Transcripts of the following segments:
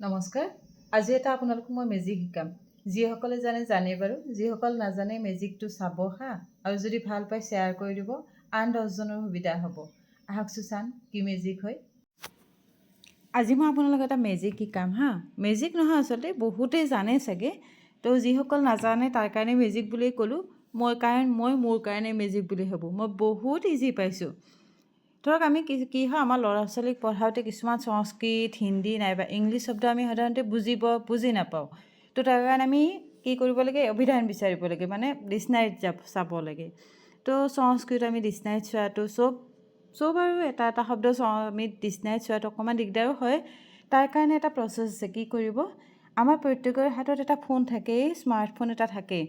নমস্কাৰ। আজি এটা আপোনালোকক মই মেজিক শিকাম। যিসকলে জানে বাৰু, যিসকল নাজানে মেজিকটো চাব হা, আৰু যদি ভাল পায় শ্বেয়াৰ কৰি দিব, আন 10জনৰ সুবিধা হ'ব। আহকচোন চাম কি মেজিক হয়। আজি মই আপোনালোকক এটা মেজিক শিকাম হা। মেজিক নহয় আচলতে, বহুতেই জানে চাগে। তো যিসকল নাজানে তাৰ কাৰণে মেজিক বুলিয়েই ক'লোঁ। মই মোৰ কাৰণে মেজিক বুলি ভাবোঁ। মই বহুত ইজি পাইছোঁ। ধৰক আমি কি হয়, আমাৰ ল'ৰা ছোৱালীক পঢ়াওঁতে কিছুমান সংস্কৃত, হিন্দী নাইবা ইংলিছ শব্দ আমি সাধাৰণতে বুজি নাপাওঁ। তো তাৰ কাৰণে আমি কি কৰিব লাগে, অভিধান বিচাৰিব লাগে, মানে ডিক্সনাৰীত চাব লাগে। তো সংস্কৃত আমি ডিক্সনাৰীত চোৱাটো চব আৰু এটা শব্দ আমি ডিক্সনাৰীত চোৱাটো অকণমান দিগদাৰো হয়। তাৰ কাৰণে এটা প্ৰচেছ আছে। কি কৰিব, আমাৰ প্ৰত্যেকৰে হাতত এটা ফোন থাকেই, স্মাৰ্টফোন এটা থাকেই,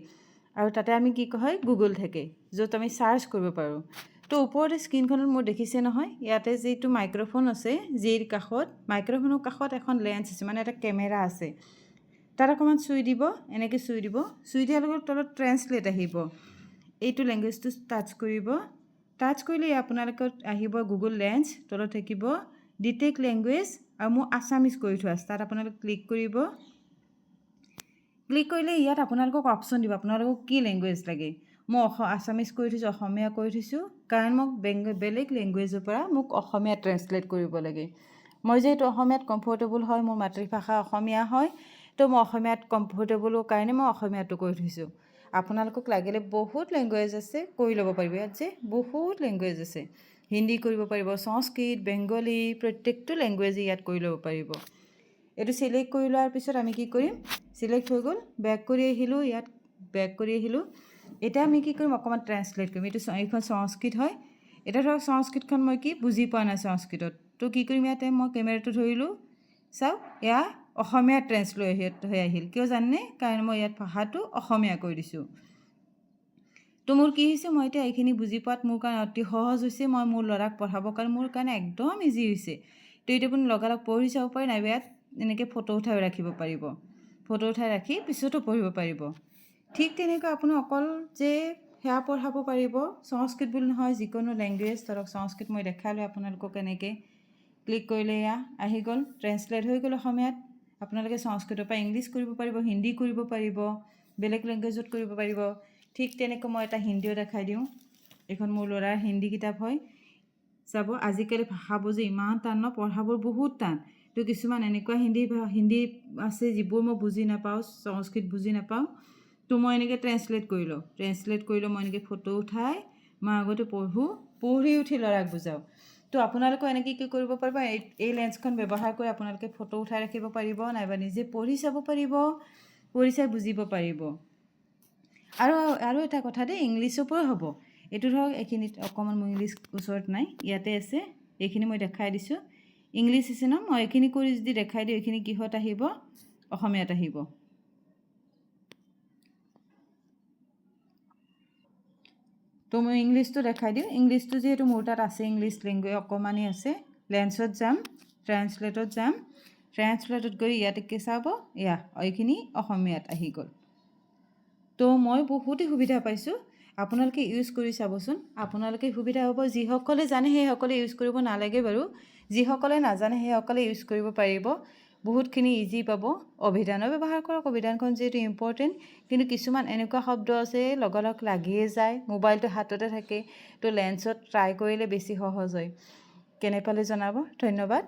আৰু তাতে আমি কি হয়, গুগল থাকে, য'ত আমি চাৰ্চ কৰিব পাৰোঁ। তো ওপৰতে স্ক্ৰীণখনত মোৰ দেখিছে নহয়, ইয়াতে যিটো মাইক্ৰফোন আছে, জিৰ কাষত মাইক্ৰফোনৰ কাষত এখন লেন্স আছে, মানে এটা কেমেৰা আছে। তাত অকণমান চুই দিব, এনেকৈ চুই দিব। চুই দিয়াৰ লগত তলত ট্ৰেন্সলেট আহিব। এইটো লেংগুৱেজটো টাচ কৰিব। টাচ কৰিলে আপোনালোকৰ আহিব গুগল লেন্স, তলত থাকিব ডিটেক্ট লেংগুৱেজ, আৰু মোৰ আছামিজ কৰি থোৱা আছে। তাত আপোনালোকে ক্লিক কৰিব। ক্লিক কৰিলে ইয়াত আপোনালোকক অপশ্যন দিব, আপোনালোকক কি লেংগুৱেজ লাগে। মই আছামিজ কৰি থৈছোঁ, অসমীয়া কৰি থৈছোঁ, কাৰণ মোক বেলেগ লেংগুৱেজৰ পৰা মোক অসমীয়া ট্ৰেন্সলেট কৰিব লাগে। মই যিহেতু অসমীয়াত কমফৰ্টেবল হয়, মোৰ মাতৃভাষা অসমীয়া হয়, তো মই অসমীয়াত কমফৰ্টেবলৰ কাৰণে মই অসমীয়াটো কৰি থৈছোঁ। আপোনালোকক লাগিলে বহুত লেংগুৱেজ আছে, কৰি ল'ব পাৰিব। ইয়াত যে বহুত লেংগুৱেজ আছে, হিন্দী কৰিব পাৰিব, সংস্কৃত, বেংগলী, প্ৰত্যেকটো লেংগুৱেজে ইয়াত কৰি ল'ব পাৰিব। এইটো চিলেক্ট কৰি লোৱাৰ পিছত আমি কি কৰিম, চিলেক্ট হৈ গ'ল, বেক কৰি আহিলোঁ। ইয়াত বেক কৰি আহিলোঁ। এতিয়া আমি কি কৰিম, অকণমান ট্ৰেন্সলেট কৰিম। এইখন সংস্কৃত হয়। এতিয়া ধৰক সংস্কৃতখন মই কি বুজি পোৱা নাই সংস্কৃতত, তো কি কৰিম, ইয়াতে মই কেমেৰাটো ধৰিলোঁ। চাওক, এয়া অসমীয়া ট্ৰেন্সলেট হৈ আহিল। কিয় জানেনে, কাৰণ মই ইয়াত ভাষাটো অসমীয়া কৰি দিছোঁ। তো মোৰ কি হৈছে, মই এতিয়া এইখিনি বুজি পোৱাত মোৰ কাৰণে অতি সহজ হৈছে। মই মোৰ ল'ৰাক পঢ়াবৰ কাৰণে মোৰ কাৰণে একদম ইজি হৈছে। তো এতিয়া আপুনি লগালগ পঢ়ি চাব পাৰে, নাইবা ইয়াত এনেকৈ ফটো উঠাই ৰাখিব পাৰিব। ফটো উঠাই ৰাখি পিছতো পঢ়িব পাৰিব। ঠিক তেনেকৈ আপুনি অকল যে সেয়া পঢ়াব পাৰিব, সংস্কৃত বুলি নহয়, যিকোনো লেংগুৱেজ। ধৰক সংস্কৃত মই দেখালোঁ আপোনালোকক এনেকৈ। ক্লিক কৰিলে এয়া আহি গ'ল, ট্ৰেন্সলেট হৈ গ'ল অসমীয়াত। আপোনালোকে সংস্কৃতৰ পৰা ইংলিছ কৰিব পাৰিব, হিন্দী কৰিব পাৰিব, বেলেগ লেংগুৱেজত কৰিব পাৰিব। ঠিক তেনেকৈ মই এটা হিন্দীও দেখাই দিওঁ। এইখন মোৰ ল'ৰাৰ হিন্দী কিতাপ হয়। চাব, আজিকালি ভাষাবোৰ যে ইমান টান ন, পঢ়াবোৰ বহুত টান। তো কিছুমান এনেকুৱা হিন্দী আছে যিবোৰ মই বুজি নাপাওঁ, সংস্কৃত বুজি নাপাওঁ। তো মই এনেকৈ ট্ৰেন্সলেট কৰি লওঁ। মই এনেকৈ ফটো উঠাই মই আগতে পঢ়ি উঠি ল'ৰাক বুজাওঁ। তো আপোনালোকেও এনেকৈ কি কৰিব পাৰিব, এই লেন্সখন ব্যৱহাৰ কৰি আপোনালোকে ফটো উঠাই ৰাখিব পাৰিব, নাইবা নিজে পঢ়ি চাব পাৰিব, পঢ়ি চাই বুজিব পাৰিব। আৰু এটা কথা দেই, ইংলিছৰ পৰাও হ'ব। এইটো ধৰক এইখিনিত অকণমান মোৰ ইংলিছ ওচৰত নাই, ইয়াতে আছে। এইখিনি মই দেখাই দিছোঁ, ইংলিছ আছে ন। মই এইখিনি কৰি যদি দেখাই দিওঁ, এইখিনি কিহত আহিব, অসমীয়াত আহিব। তো মই ইংলিছটো দেখাই দিওঁ। ইংলিছটো যিহেতু মোৰ তাত আছে, ইংলিছ লেংগুৱেজ অকণমানেই আছে। লেন্সত যাম, ট্ৰেন্সলেটত যাম। ট্ৰেন্সলেটত গৈ ইয়াতে চাব, এয়া এইখিনি অসমীয়াত আহি গ'ল। তো মই বহুতেই সুবিধা পাইছোঁ। আপোনালোকে ইউজ কৰি চাবচোন, আপোনালোকে সুবিধা হ'ব। যিসকলে জানে সেইসকলে ইউজ কৰিব নালাগে বাৰু। যিসকলে নাজানে সেইসকলে ইউজ কৰিব পাৰিব। বহুতখিনি ইজি পাব। অভিধানো ব্যৱহাৰ কৰক, অভিধানখন যিহেতু ইম্পৰ্টেণ্ট। কিন্তু কিছুমান এনেকুৱা শব্দ আছে লগালগ লাগিয়ে যায়, মোবাইলটো হাততে থাকে। তো লেন্সত ট্ৰাই কৰিলে বেছি সহজ হয়। কেনে পালে জনাব। ধন্যবাদ।